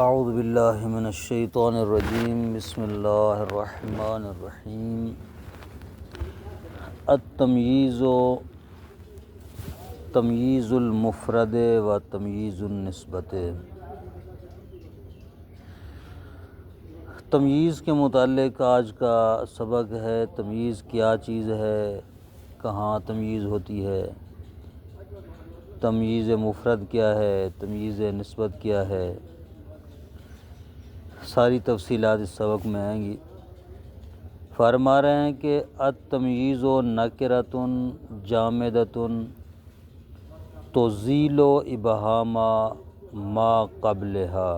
اعوذ باللہ من الشیطان الرجیم بسم اللہ الرحمن الرحیم التمییز تمییز المفرد و تمییز النسبت۔ تمییز کے متعلق آج کا سبق ہے۔ تمییز کیا چیز ہے، کہاں تمییز ہوتی ہے، تمییز مفرد کیا ہے، تمییز نسبت کیا ہے، ساری تفصیلات اس سبق میں آئیں گی۔ فرما رہے ہیں کہ التمییز نکرۃ جامدۃ تزیل ابہام ما قبلہا۔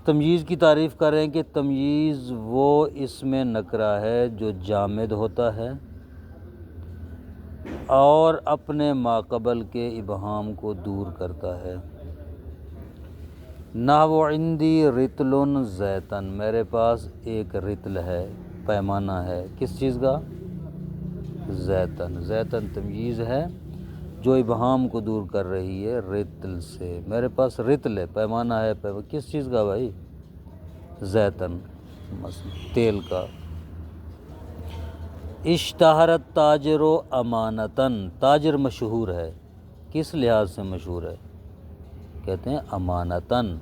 تمییز کی تعریف کر رہے ہیں کہ تمییز وہ اسم نکرہ ہے جو جامد ہوتا ہے اور اپنے ما قبل کے ابہام کو دور کرتا ہے۔ نحو عندی رطل زیتن، میرے پاس ایک رطل ہے، پیمانہ ہے، کس چیز کا؟ زیتن۔ زیتن تمییز ہے جو ابہام کو دور کر رہی ہے رطل سے۔ میرے پاس رطل ہے، پیمانہ ہے، کس چیز کا بھائی؟ زیتن، تیل کا۔ اشتہرت تاجر و امانتاً، تاجر مشہور ہے، کس لحاظ سے مشہور ہے؟ کہتے ہیں امانتاً،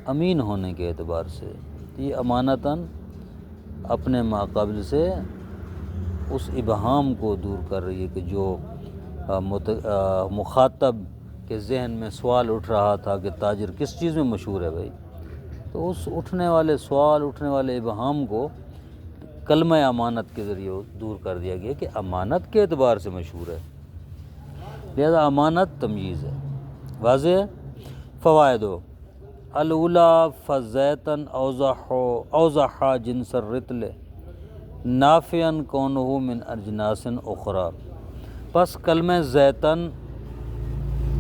امین ہونے کے اعتبار سے۔ یہ امانتاً اپنے ما قبل سے اس ابہام کو دور کر رہی ہے کہ جو مخاطب کے ذہن میں سوال اٹھ رہا تھا کہ تاجر کس چیز میں مشہور ہے بھائی، تو اس اٹھنے والے سوال، اٹھنے والے ابہام کو کلمہ امانت کے ذریعے دور کر دیا گیا کہ امانت کے اعتبار سے مشہور ہے، لہذا امانت تمییز ہے۔ واضح ہے؟ فوائد الاولیٰ فزیتن اوضح جنس الرطل نافعا کونہ من اجناس اخری۔ پس کلمہ زیتن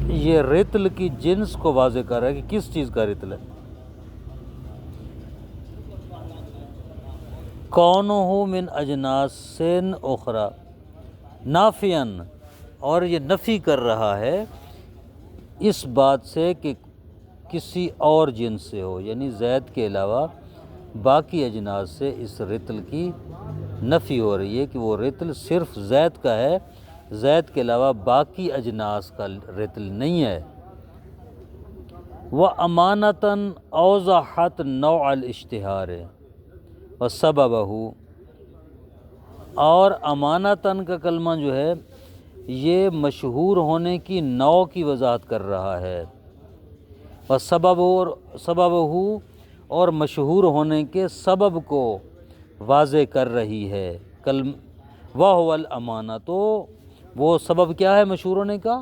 یہ رطل کی جنس کو واضح کر رہا ہے کہ کس چیز کا رطل ہے۔ کونہ من اجناس اخری نافعا، اور یہ نفی کر رہا ہے اس بات سے کہ کسی اور جنس سے ہو، یعنی زید کے علاوہ باقی اجناس سے اس رطل کی نفی ہو رہی ہے کہ وہ رطل صرف زید کا ہے، زید کے علاوہ باقی اجناس کا رطل نہیں ہے۔ وَأَمَانَةً أَوْضَحَتْ نَوْعَ الاشتہار وَسَبَبَهُ، اور امانتاً کا کلمہ جو ہے یہ مشہور ہونے کی نوع کی وضاحت کر رہا ہے، وَسَبَبَهُ، اور مشہور ہونے کے سبب کو واضح کر رہی ہے۔ وَهُوَ الْأَمَانَةُ، تو وہ سبب کیا ہے مشہور ہونے کا؟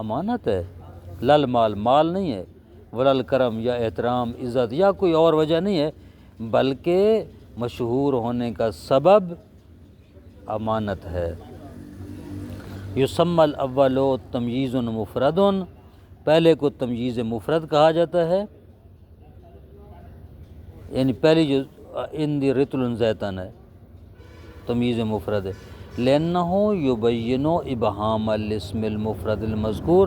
امانت ہے، لل مال، مال نہیں ہے، ولل کرم، یا احترام، عزت، یا کوئی اور وجہ نہیں ہے، بلکہ مشہور ہونے کا سبب امانت ہے۔ یسمی الاول تمییز مفرد، پہلے کو تمییز مفرد کہا جاتا ہے، یعنی پہلی جو عندی رطل زیتن ہے تمییز مفرد ہے۔ لأنہ یبین ابہام الاسم المفرد المذکور،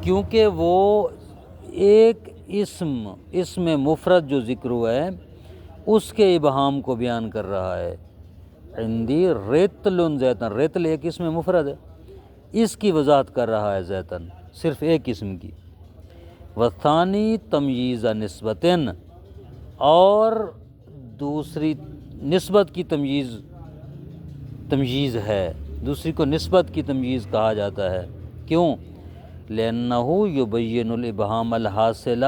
کیونکہ وہ ایک اسم مفرد جو ذکر ہوا ہے اس کے ابہام کو بیان کر رہا ہے۔ عندی رطل زیتن، رطل ایک اسم مفرد ہے، اس کی وضاحت کر رہا ہے زیتن، صرف ایک اسم کی۔ والثانی تمییز نسبت، اور دوسری نسبت کی تمییز ہے، دوسری کو نسبت کی تمییز کہا جاتا ہے۔ کیوں؟ لأنہ یبین الابہام الحاصل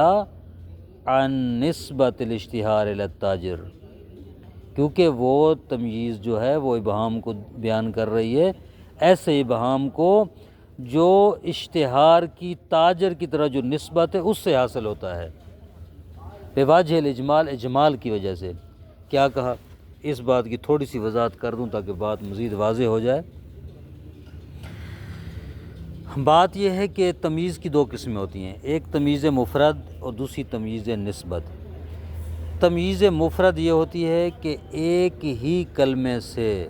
عن نسبت الاشتہار الی التاجر، کیونکہ وہ تمییز جو ہے وہ ابہام کو بیان کر رہی ہے، ایسے ابہام کو جو اشتہار کی تاجر کی طرح جو نسبت ہے اس سے حاصل ہوتا ہے، بوجہ الاجمال، اجمال کی وجہ سے۔ کیا کہا؟ اس بات کی تھوڑی سی وضاحت کر دوں تاکہ بات مزید واضح ہو جائے۔ بات یہ ہے کہ تمییز کی دو قسمیں ہوتی ہیں، ایک تمییز مفرد اور دوسری تمییز نسبت۔ تمییز مفرد یہ ہوتی ہے کہ ایک ہی کلمے سے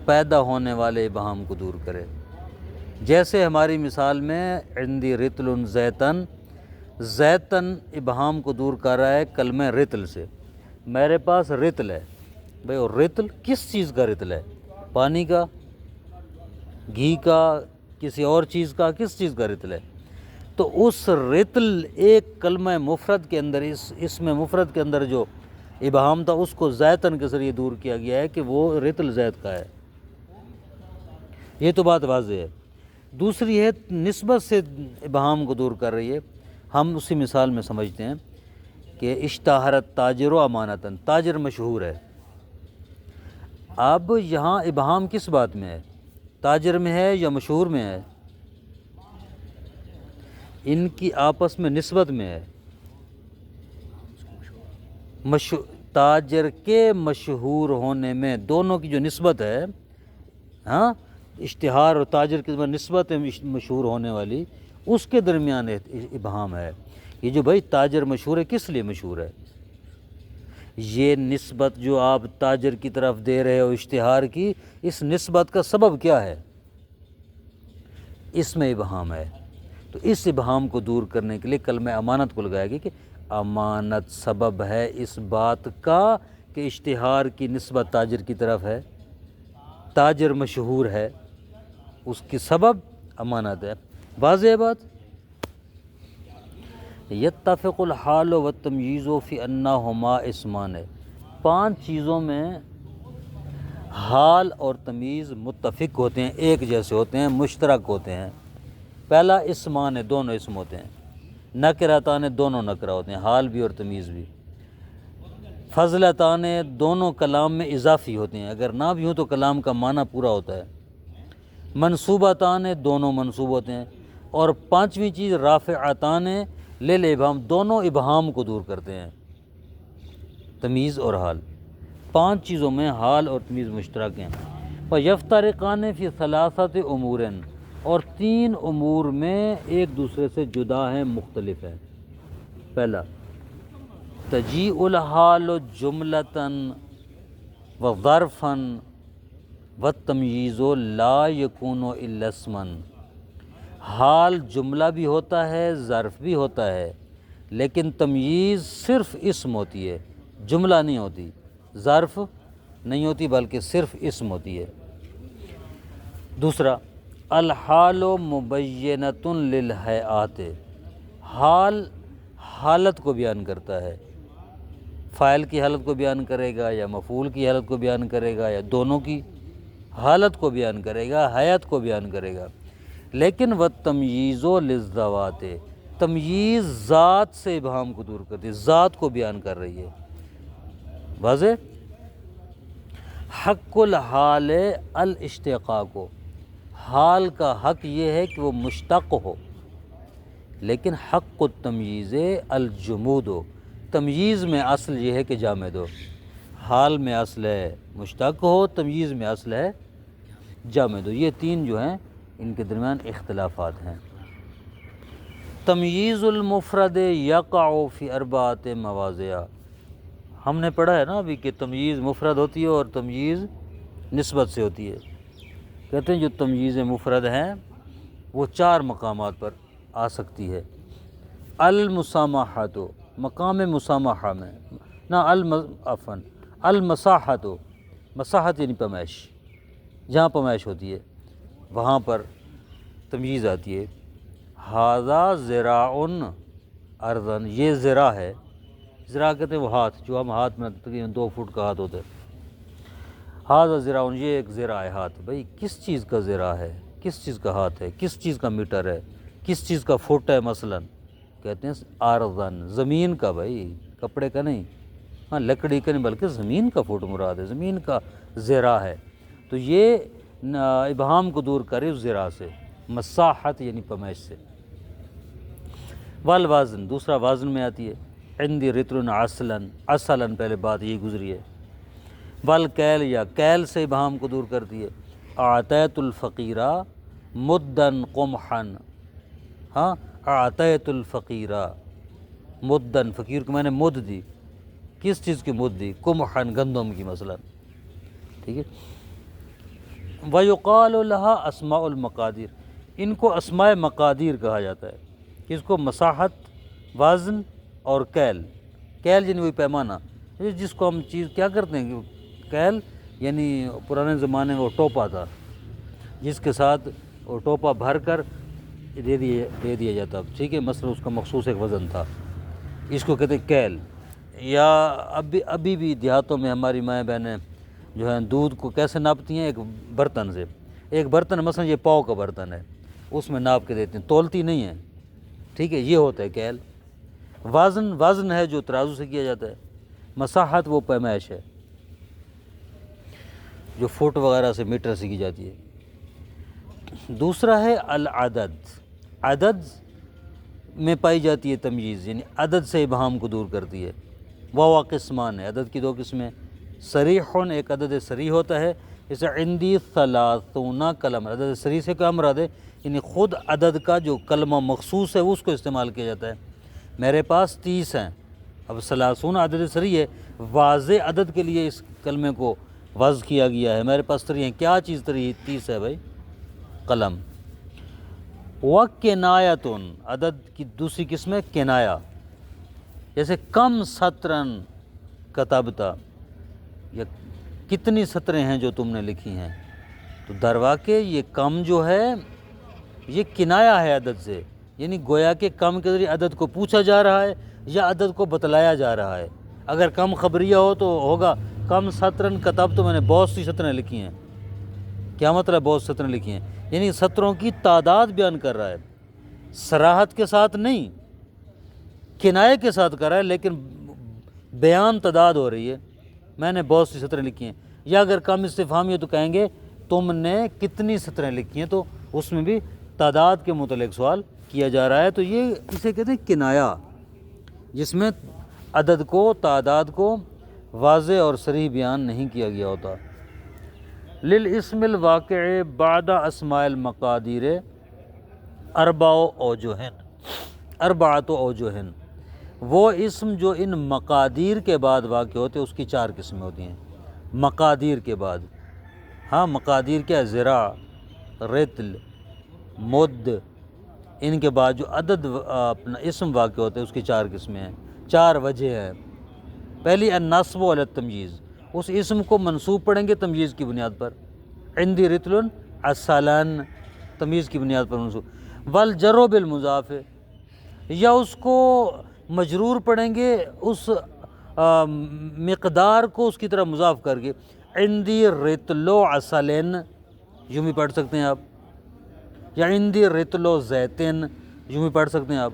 پیدا ہونے والے ابہام کو دور کرے، جیسے ہماری مثال میں عندی رتل زیتن، زیتن ابہام کو دور کر رہا ہے کلمہ رتل سے. میرے پاس رتل ہے بھئی، اور رتل کس چیز کا رتل ہے؟ پانی کا، گھی کا، کسی اور چیز کا، کس چیز کا رتل ہے؟ تو اس رتل ایک کلمہ مفرد کے اندر، اس میں مفرد کے اندر جو ابہام تھا اس کو زیتن کے ذریعے دور کیا گیا ہے کہ وہ رتل زید کا ہے. یہ تو بات واضح ہے. دوسری ہے نسبت سے ابہام کو دور کر رہی ہے. ہم اسی مثال میں سمجھتے ہیں کہ اشتہرت تاجر و امانتاً، تاجر مشہور ہے. اب یہاں ابہام کس بات میں ہے؟ تاجر میں ہے یا مشہور میں ہے؟ ان کی آپس میں نسبت میں ہے. تاجر کے مشہور ہونے میں دونوں کی جو نسبت ہے، ہاں، اشتہار اور تاجر کی نسبت ہے مشہور ہونے والی، اس کے درمیان ابہام ہے. یہ جو بھائی تاجر مشہور ہے، کس لیے مشہور ہے؟ یہ نسبت جو آپ تاجر کی طرف دے رہے ہو اشتہار کی، اس نسبت کا سبب کیا ہے؟ اس میں ابہام ہے. تو اس ابہام کو دور کرنے کے لیے کلمہ امانت کو لگایا گیا کہ امانت سبب ہے اس بات کا کہ اشتہار کی نسبت تاجر کی طرف ہے، تاجر مشہور ہے، اس کی سبب امانت ہے. واضح ہے بات؟ یتفق الحال والتمییز فی انہما اسمان. 5 چیزوں میں حال اور تمیز متفق ہوتے ہیں، ایک جیسے ہوتے ہیں، مشترک ہوتے ہیں. پہلا اسمان ہے، دونوں اسم ہوتے ہیں. نکرتان، دونوں نکرہ ہوتے ہیں، حال بھی اور تمیز بھی. فضلتان، دونوں کلام میں اضافی ہوتے ہیں، اگر نہ بھی ہوں تو کلام کا معنی پورا ہوتا ہے. منصوبتان، دونوں منصوب ہوتے ہیں. اور 5ویں چیز رافعتان للابہام، دونوں ابہام کو دور کرتے ہیں، تمیز اور حال. 5 چیزوں میں حال اور تمیز مشترک ہیں. وَيَفْتَرِقَانِ فِي 3 أُمُورٍ، اور 3 امور میں ایک دوسرے سے جدا ہیں، مختلف ہیں. پہلا تجیء الحال جملتاً وظرفاً والتمییز لا یکون الا اسماً. حال جملہ بھی ہوتا ہے، ظرف بھی ہوتا ہے، لیکن تمییز صرف اسم ہوتی ہے، جملہ نہیں ہوتی، ظرف نہیں ہوتی بلکہ صرف اسم ہوتی ہے. دوسرا الحال مبینۃ للہیئات، حال حالت کو بیان کرتا ہے، فاعل کی حالت کو بیان کرے گا یا مفعول کی حالت کو بیان کرے گا یا دونوں کی حالت کو بیان کرے گا، حیات کو بیان کرے گا. لیکن والتمییز للذوات، تمییز ذات سے ابہام کو دور کرتی ہے، ذات کو بیان کر رہی ہے. واضح؟ حق الحال الاشتقاق، حال کا حق یہ ہے کہ وہ مشتق ہو، لیکن حق التمییز الجمود ہو، تمییز میں اصل یہ ہے کہ جامد ہو. حال میں اصل ہے مشتق ہو، تمییز میں اصل ہے جامد ہو. یہ 3 جو ہیں ان کے درمیان اختلافات ہیں. تمییز المفرد یقع فی 4 مواضع، ہم نے پڑھا ہے نا ابھی کہ تمییز مفرد ہوتی ہے اور تمییز نسبت سے ہوتی ہے. کہتے ہیں جو تمییز مفرد ہیں وہ 4 مقامات پر آ سکتی ہے. المسامحۃ، مقام مسامحہ میں، نہ المساحۃ، مساحت یعنی پیمائش، جہاں پیمائش ہوتی ہے وہاں پر تمییز آتی ہے. ھذا ذراع ارضاً، یہ ذراع ہے. ذراع کہتے ہیں وہ ہاتھ، جو ہم ہاتھ میں تقریباً 2 فٹ کا ہاتھ ہوتا ہے. ھذا ذراع، یہ ایک ذراع ہے ہاتھ. بھئی کس چیز کا ذراع ہے، کس چیز کا ہاتھ ہے، کس چیز کا میٹر ہے، کس چیز کا فٹ ہے؟ مثلا کہتے ہیں ارضاً، زمین کا، بھائی کپڑے کا نہیں، ہاں لکڑی کا نہیں، بلکہ زمین کا فٹ مراد ہے، زمین کا ذراع ہے. تو یہ ابہام کو دور کرے اس ذراع سے، مساحت یعنی پیمائش سے. والوازن، دوسرا وازن میں آتی ہے. عندی رتل اصلاً پہلے بات یہ گزری ہے. والکیل، یا کیل سے ابہام کو دور کرتی ہے. اعطیت الفقیرہ مدن قمحن، ہاں اعطیت الفقیرہ مدن، فقیر کو میں نے مد دی، کس چیز کی مد دی؟ قمحن، گندم کی مثلا. ٹھیک ہے. وَيُقَالُ لَهَا أَسْمَاءُ الْمَقَادِيرِ، ان کو اسماء مقادیر کہا جاتا ہے، اس کو مساحت، وزن اور کیل، کیل یعنی وہی پیمانہ جس کو ہم چیز کیا کرتے ہیں کہ کیل یعنی پرانے زمانے میں وہ ٹوپا تھا جس کے ساتھ وہ ٹوپا بھر کر دے دیا جاتا، ٹھیک ہے، مثلا اس کا مخصوص ایک وزن تھا، اس کو کہتے ہیں کیل۔ یا ابھی بھی دیہاتوں میں ہماری مائیں بہنیں جو ہیں دودھ کو کیسے ناپتی ہیں؟ ایک برتن سے، ایک برتن مثلا یہ پاؤ کا برتن ہے، اس میں ناپ کے دیتی ہیں، تولتی نہیں ہے، ٹھیک ہے، یہ ہوتا ہے کیل۔ وزن ہے جو ترازو سے کیا جاتا ہے، مساحت وہ پیمائش ہے جو فٹ وغیرہ سے، میٹر سے کی جاتی ہے۔ دوسرا ہے العدد، عدد میں پائی جاتی ہے تمییز، یعنی عدد سے ابہام کو دور کرتی ہے۔ وہ قسمان ہے، عدد کی دو قسمیں، صریح، ایک عدد صریح ہوتا ہے، جیسے عندی ثلاثون کلمہ، عدد صریح سے کیا مراد ہے؟ یعنی خود عدد کا جو کلمہ مخصوص ہے اس کو استعمال کیا جاتا ہے، میرے پاس 30 ہیں، اب ثلاثون عدد صریح ہے، واضح عدد کے لیے اس کلمے کو وضع کیا گیا ہے، میرے پاس 30 ہیں، کیا چیز 30 ہے بھائی؟ قلم۔ وَكِنَایَةٌ، عدد کی دوسری قسم ہے کنایا، جیسے کم سطرن کتبتا، یا کتنی سطریں ہیں جو تم نے لکھی ہیں، تو در واقع یہ کم جو ہے یہ کنایا ہے عدد سے، یعنی گویا کہ کم کے ذریعے عدد کو پوچھا جا رہا ہے یا عدد کو بتلایا جا رہا ہے۔ اگر کم خبریہ ہو تو ہوگا کم سطرن کتب، تو میں نے بہت سی سطریں لکھی ہیں، کیا مطلب بہت سطریں لکھی ہیں؟ یعنی سطروں کی تعداد بیان کر رہا ہے، صراحت کے ساتھ نہیں، کنایے کے ساتھ کر رہا ہے، لیکن بیان تعداد ہو رہی ہے، میں نے بہت سی سطریں لکھی ہیں۔ یا اگر کم استفہامی ہے تو کہیں گے تم نے کتنی سطریں لکھی ہیں، تو اس میں بھی تعداد کے متعلق سوال کیا جا رہا ہے، تو یہ اسے کہتے ہیں کنایا، جس میں عدد کو، تعداد کو واضح اور صریح بیان نہیں کیا گیا ہوتا۔ للاسم الواقع بعد اسماء المقادیر اربعۃ اوجہ، وہ اسم جو ان مقادیر کے بعد واقع ہوتے اس کی 4 قسمیں ہوتی ہیں، مقادیر کے بعد۔ ہاں، مقادیر کیا ہے؟ ذراع، رطل، مد، ان کے بعد جو عدد اپنا اسم واقع ہوتے ہیں اس کی 4 قسمیں ہیں، 4 وجہ ہیں۔ پہلی النصب علی التمییز، اس اسم کو منصوب پڑھیں گے تمییز کی بنیاد پر، عندی رطل عسلن، تمییز کی بنیاد پر منصوب، والجر بالمضاف، یا اس کو مجرور پڑھیں گے اس مقدار کو اس کی طرح مضاف کر کے، عندی رطل عسلن، یوں بھی پڑھ سکتے ہیں آپ، یا عندی رطل زیتن، یوں بھی پڑھ سکتے ہیں آپ،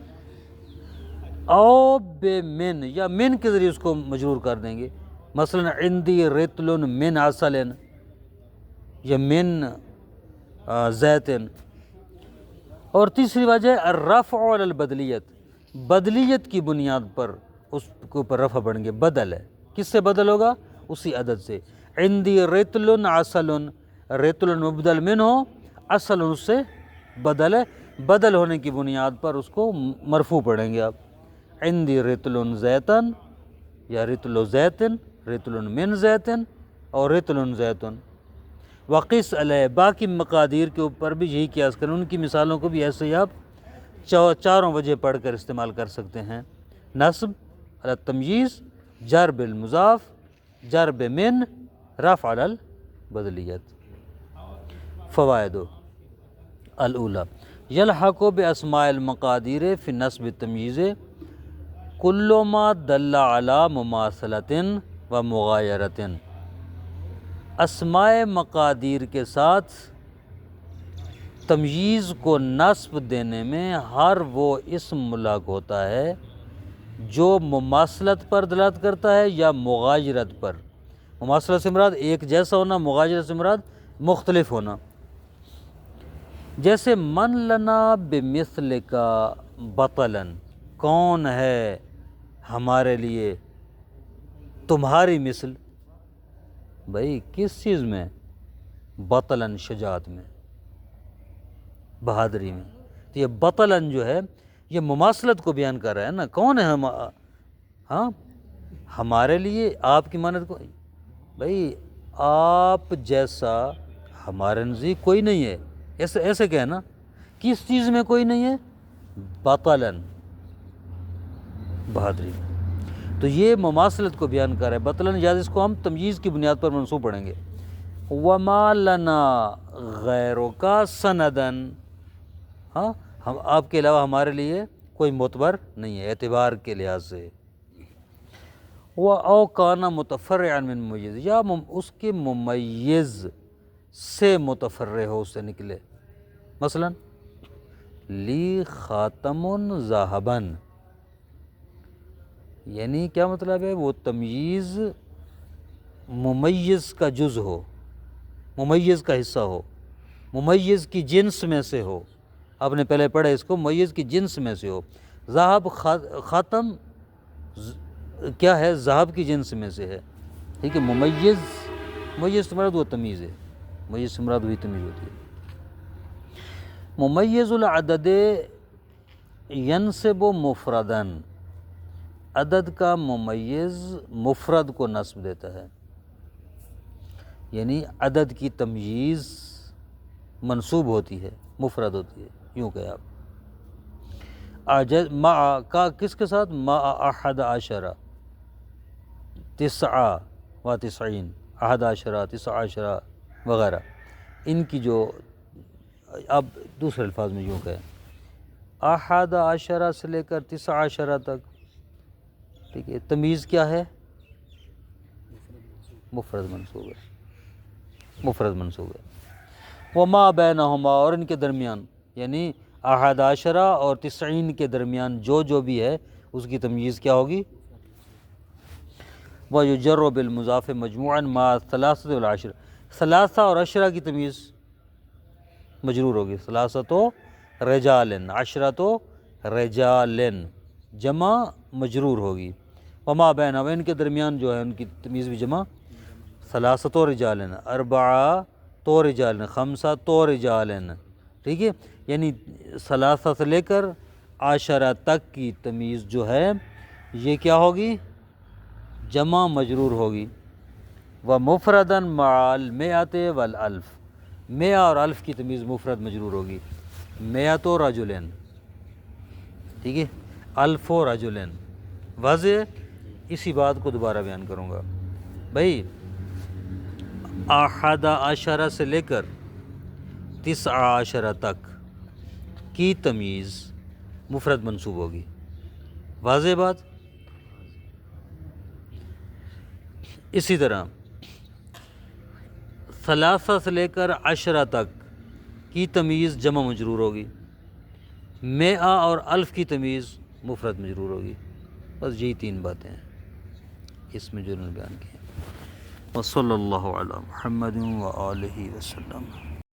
او بے من، یا من کے ذریعے اس کو مجرور کر دیں گے، مثلا عندی رطل من عسلن، یا من زیتن۔ اور تیسری وجہ الرفع علی البدلیت، بدلیت کی بنیاد پر اس کے اوپر رفع بڑھیں گے، بدل ہے، کس سے بدل ہوگا؟ اسی عدد سے، عندی رطل عسل، رطل مبدل من ہو، اصل اس سے بدل ہے، بدل ہونے کی بنیاد پر اس کو مرفوع پڑھیں گے آپ، عندی رطل زیتن، یا رطل زیتن، رطل من زیتن، اور رطل زیتن۔ وقس علیہ، باقی مقادیر کے اوپر بھی یہی قیاس کریں، ان کی مثالوں کو بھی ایسے ہی آپ 4 وجہ پڑھ کر استعمال کر سکتے ہیں، نصب علی التمییز، جر بالمضاف، جر بمن، رفع علی البدلیت۔ فوائد الاولی، یلحق باسماء المقادیر فی نصب التمییز کل ما دل علی مماثلۃ و مغایرۃ، اسماء مقادیر کے ساتھ تمییز کو نصب دینے میں ہر وہ اسم ملاق ہوتا ہے جو مماثلت پر دلالت کرتا ہے یا مغایرت پر۔ مماثلت سے مراد ایک جیسا ہونا، مغایرت سے مراد مختلف ہونا۔ جیسے من لنا بمثلک بطلا، کون ہے ہمارے لیے تمہاری مثل؟ بھائی کس چیز میں؟ بطلاً، شجاعت میں، بہادری میں۔ تو یہ بطلاً جو ہے یہ مماثلت کو بیان کر رہا ہے نا، کون ہے ہم؟ ہاں، ہمارے لیے، آپ کی مانت کو، بھائی آپ جیسا ہمارے نزدیک کوئی نہیں ہے، ایسے کہنا، کس چیز میں کوئی نہیں ہے؟ بطلاً، بہادری۔ تو یہ مماثلت کو بیان کر رہا ہے بطلاً، یا اس کو ہم تمییز کی بنیاد پر منصوب پڑھیں گے۔ وما لنا غیرک سندن، ہاں، ہم آپ کے علاوہ ہمارے لیے کوئی معتبر نہیں ہے اعتبار کے لحاظ سے۔ او کانا متفرعا من ممیز، یا اس کے ممیز سے متفرع ہو، اس سے نکلے۔ مثلا لی خاتم ذہبن، یعنی کیا مطلب ہے؟ وہ تمییز ممیز کا جز ہو، ممیز کا حصہ ہو، ممیز کی جنس میں سے ہو۔ آپ نے پہلے پڑھا اس کو، ممیز کی جنس میں سے ہو۔ ذہب، خاتم کیا ہے؟ ذہب کی جنس میں سے ہے، ٹھیک ہے۔ ممیز سے مراد وہ تمیز ہے، ممیز سے مراد وہی تمیز ہوتی ہے۔ ممیز العدد ینصب مفردن، عدد کا ممیز مفرد کو نصب دیتا ہے، یعنی عدد کی تمییز منصوب ہوتی ہے، مفرد ہوتی ہے، یوں کہ آپ مع کا کس کے ساتھ؟ مع احد عشرہ تسعہ و تسعین، احد عشرہ، تسعہ عشرہ وغیرہ، ان کی جو اب دوسرے الفاظ میں یوں کہیں، احد عشرہ سے لے کر تسعہ عشرہ تک، ٹھیک ہے، تمیز کیا ہے؟ مفرد منصوب ہے، مفرد منصوب ہے۔ وما بینہما، اور ان کے درمیان، یعنی احد عشرہ اور تسعین کے درمیان جو بھی ہے اس کی تمییز کیا ہوگی؟ وَيُجَرُّ بِالْمُضَافِ مَجْمُوعًا مَعَ الثَّلَاثَةِ وَالْعَشْرِ، ثلاثہ اور عشرہ کی تمییز مجرور ہوگی، ثلاثۃ رجال، عشرۃ رجال، جمع مجرور ہوگی۔ وما بینہما، ان کے درمیان جو ہے ان کی تمییز بھی جمع، ثلاثۃ رجال، اربعۃ رجال، خمسۃ رجال، ٹھیک ہے، یعنی ثلاثہ سے لے کر عشرہ تک کی تمییز جو ہے یہ کیا ہوگی؟ جمع مجرور ہوگی۔ وَمُفْرَدًا مَعَ الْمِئَةِ وَالْأَلْفِ، مئہ اور الف کی تمییز مفرد مجرور ہوگی، مئۃ رجل، ٹھیک ہے، الف رجل۔ واضح؟ اسی بات کو دوبارہ بیان کروں گا بھائی، احد عشرہ سے لے کر تسعہ عشرہ تک کی تمییز مفرد منصوب ہوگی، واضح بات؟ اسی طرح ثلاثہ سے لے کر عشرہ تک کی تمییز جمع مجرور ہوگی، مئہ اور الف کی تمییز مفرد مجرور ہوگی۔ بس یہی تین باتیں ہیں اس میں جو انہوں نے بیان کی ہیں۔ وصلی اللہ علی محمد وآلہ وسلم۔